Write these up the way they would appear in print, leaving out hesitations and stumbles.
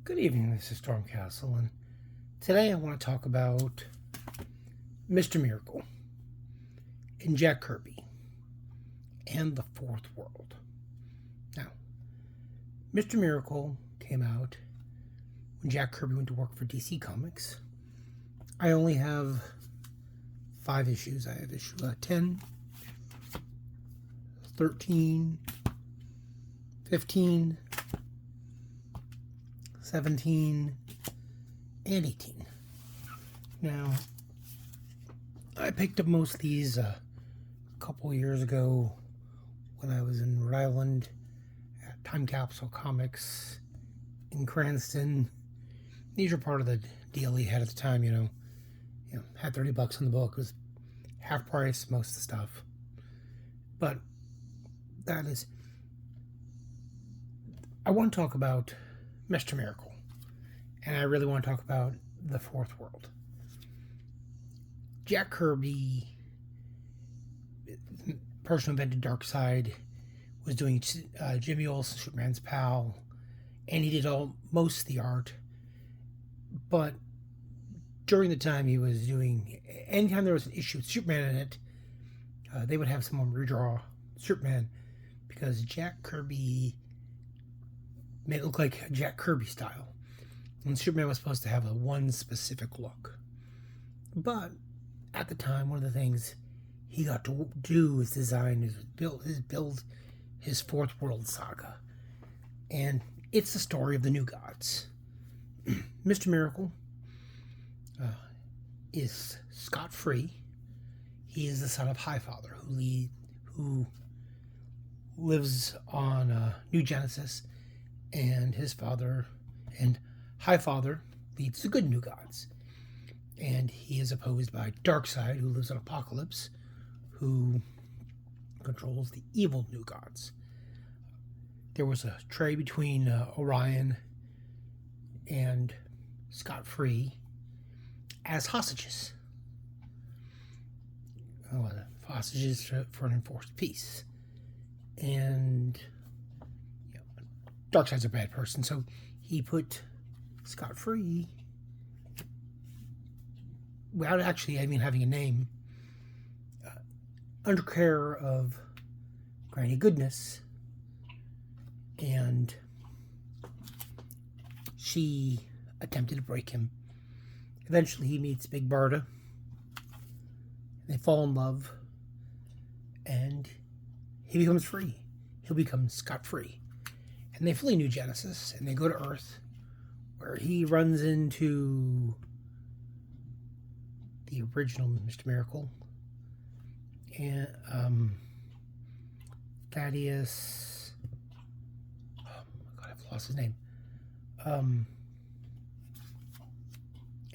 Good evening, this is Stormcastle, and today I want to talk about Mr. Miracle and Jack Kirby and the Fourth World. Now, Mr. Miracle came out when Jack Kirby went to work for DC Comics. I only have 5 issues. I have issue 10, 13, 15, 17, and 18. Now, I picked up most of these a couple years ago when I was in Rhode Island at Time Capsule Comics in Cranston. These are part of the deal he had at the time, had $30 on the book. It was half price, most of the stuff. But that is... I want to talk about Mr. Miracle, and I really want to talk about the Fourth World. Jack Kirby, the person who invented Darkseid, was doing Jimmy Olsen, Superman's pal, and he did most of the art. But during the time he was doing, anytime there was an issue with Superman in it, they would have someone redraw Superman because Jack Kirby made it look like Jack Kirby style. And Superman was supposed to have one specific look. But at the time, one of the things he got to do was design, build his Fourth World saga. And it's the story of the New Gods. Mr. Miracle is scot-free. He is the son of Highfather, who lives on New Genesis, and his father and Highfather leads the good New Gods. And he is opposed by Darkseid, who lives on Apocalypse, who controls the evil New Gods. There was a trade between Orion and Scot-Free as hostages. Hostages for an enforced peace. And Darkseid's a bad person, so he put Scot-Free, without actually even having a name, under care of Granny Goodness, and she attempted to break him. Eventually he meets Big Barda, they fall in love, and he becomes free. He'll become scot-free. And they flee New Genesis, and they go to Earth, where he runs into the original Mr. Miracle, and Thaddeus. Oh my God, I've lost his name.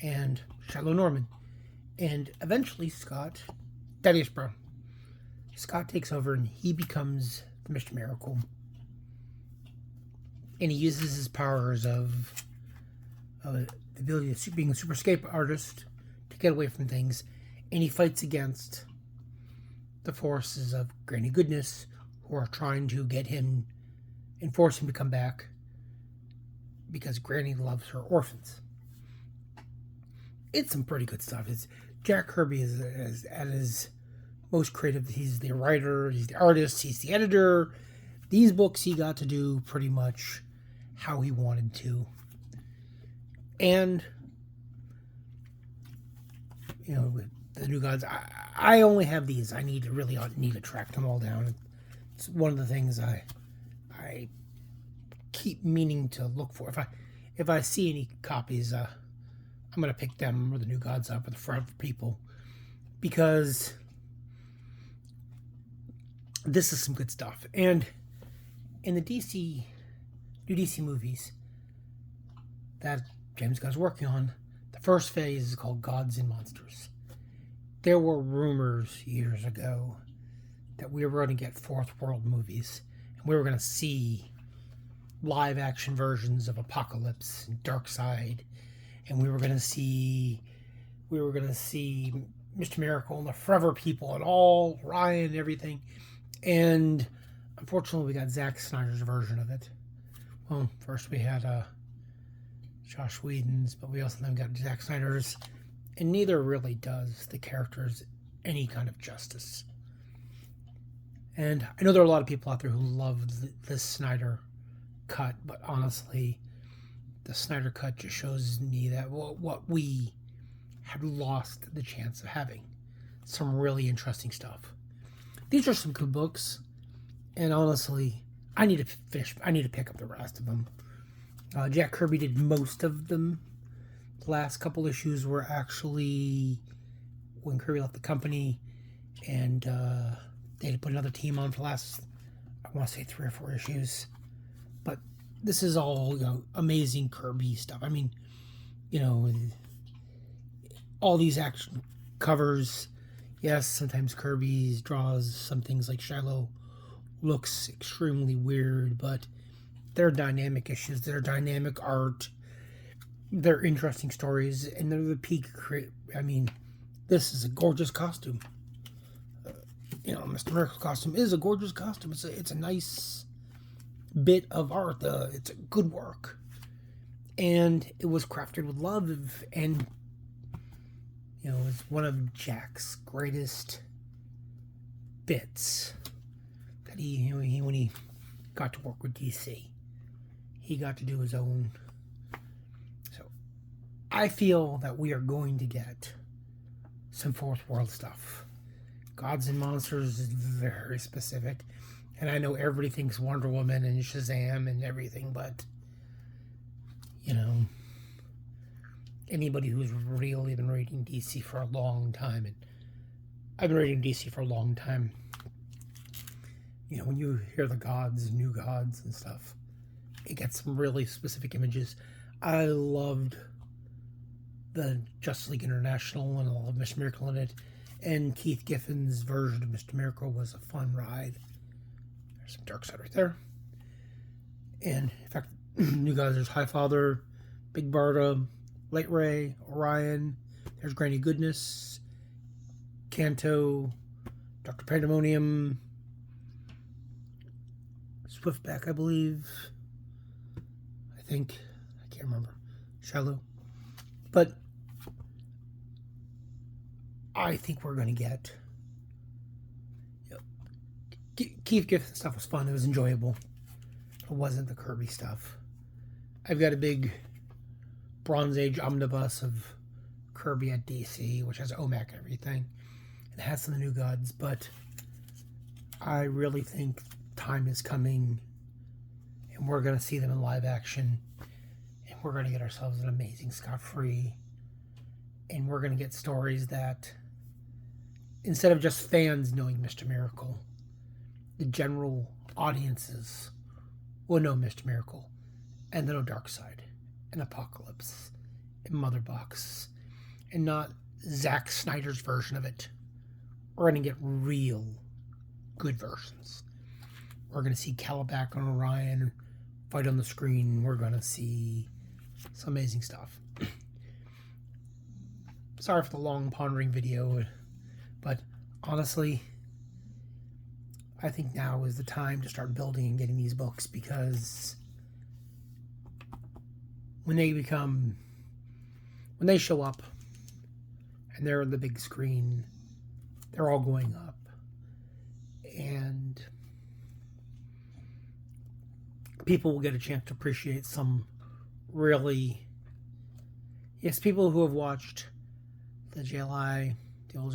And Shiloh Norman, and eventually Thaddeus Brown. Scott takes over, and he becomes the Mr. Miracle. And he uses his powers of the ability of being a super escape artist to get away from things. And he fights against the forces of Granny Goodness, who are trying to get him and force him to come back because Granny loves her orphans. It's some pretty good stuff. Jack Kirby is at his most creative. He's the writer, he's the artist, he's the editor. These books he got to do pretty much how he wanted to. And, with the New Gods, I only have these. I need to track them all down. It's one of the things I keep meaning to look for. If I see any copies, I'm going to pick them or the New Gods up or the Forever People, because this is some good stuff. And in the new DC movies that James Gunn's working on, the first phase is called Gods and Monsters. There were rumors years ago that we were going to get Fourth World movies, and we were going to see live action versions of Apocalypse and Darkseid, and we were going to see Mr. Miracle and the Forever People and all Ryan and everything. And unfortunately, we got Zack Snyder's version of it. Well, first we had Josh Whedon's, but we also then got Zack Snyder's, and neither really does the characters any kind of justice. And I know there are a lot of people out there who love the Snyder cut, but honestly, the Snyder cut just shows me that what we had lost the chance of having. Some really interesting stuff. These are some good books, and honestly, I need to pick up the rest of them. Jack Kirby did most of them. The last couple issues were actually when Kirby left the company, and they had to put another team on for the last, I want to say 3 or 4 issues. But this is all, amazing Kirby stuff. I mean, all these action covers. Yes, sometimes Kirby draws some things like Shiloh looks extremely weird, but they're dynamic issues, they're dynamic art, they're interesting stories, and they're the peak. I mean, this is a gorgeous costume. Mr. Miracle's costume is a gorgeous costume. It's a nice bit of art. It's a good work, and it was crafted with love, and it's one of Jack's greatest bits that he when he got to work with DC, he got to do his own. So I feel that we are going to get some Fourth World stuff. Gods and Monsters is very specific, and I know everybody thinks Wonder Woman and Shazam and everything, but anybody who's really been reading DC for a long time, and I've been reading DC for a long time, when you hear the gods, new gods and stuff, it gets some really specific images. I loved the Justice League International, and I love Mr. Miracle in it, and Keith Giffen's version of Mr. Miracle was a fun ride. There's some dark side right there. And in fact, new gods, there's Highfather, Big Barda, Light Ray, Orion, there's Granny Goodness, Kanto, Dr. Pandemonium, Swiftback, I believe. I can't remember. Shiloh. But I think we're going to get... Keith Giffen stuff was fun. It was enjoyable. It wasn't the Kirby stuff. I've got a big Bronze Age omnibus of Kirby at DC, which has OMAC and everything. It has some of the new gods, but I really think time is coming, and we're going to see them in live action, and we're going to get ourselves an amazing Scott Free, and we're going to get stories that, instead of just fans knowing Mr. Miracle, the general audiences will know Mr. Miracle, and they'll know Darkseid, and Apocalypse, and Mother Box, and not Zack Snyder's version of it. We're going to get real good versions. We're going to see Calabac and Orion fight on the screen. We're going to see some amazing stuff. Sorry for the long pondering video, but honestly, I think now is the time to start building and getting these books, because when they show up and they're on the big screen, they're all going up. And people will get a chance to appreciate some really... Yes, people who have watched the JLI, the old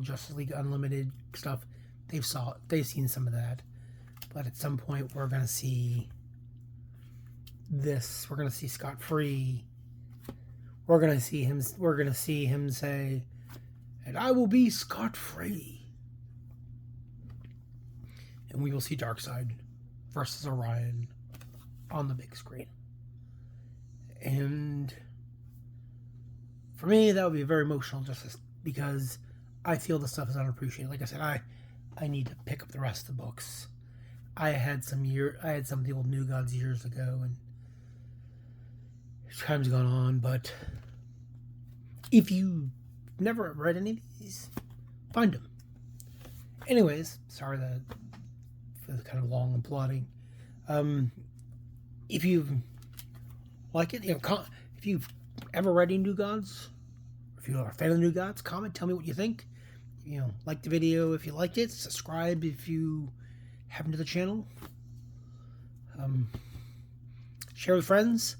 Justice League Unlimited stuff, they've seen some of that. But at some point we're gonna see this. We're gonna see Scott Free. We're gonna see him say, "And I will be Scott Free." And we will see Darkseid versus Orion on the big screen. And for me, that would be very emotional, just because I feel the stuff is unappreciated. Like I said, I need to pick up the rest of the books. I had some of the old New Gods years ago, and time's gone on. But if you never read any of these, find them. Anyways, sorry that for the kind of long and plodding. If you've like it. If you've ever read any New Gods, if you're a fan of the New Gods, comment, tell me what you think. Like the video if you liked it, subscribe if you haven't to the channel. Share with friends,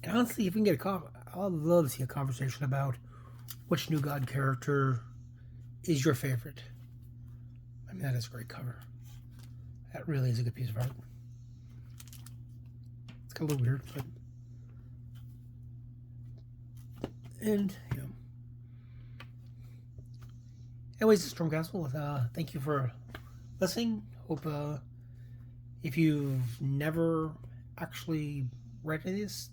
and honestly, if we can get I'd love to see a conversation about which New God character is your favorite. I mean, that is a great cover. That really is a good piece of art. It's kind of a little weird, but anyways, Stormcastle. Thank you for listening. Hope if you've never actually read any of this,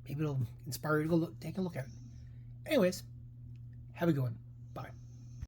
maybe it'll inspire you to go take a look at it. Anyways, have a good one.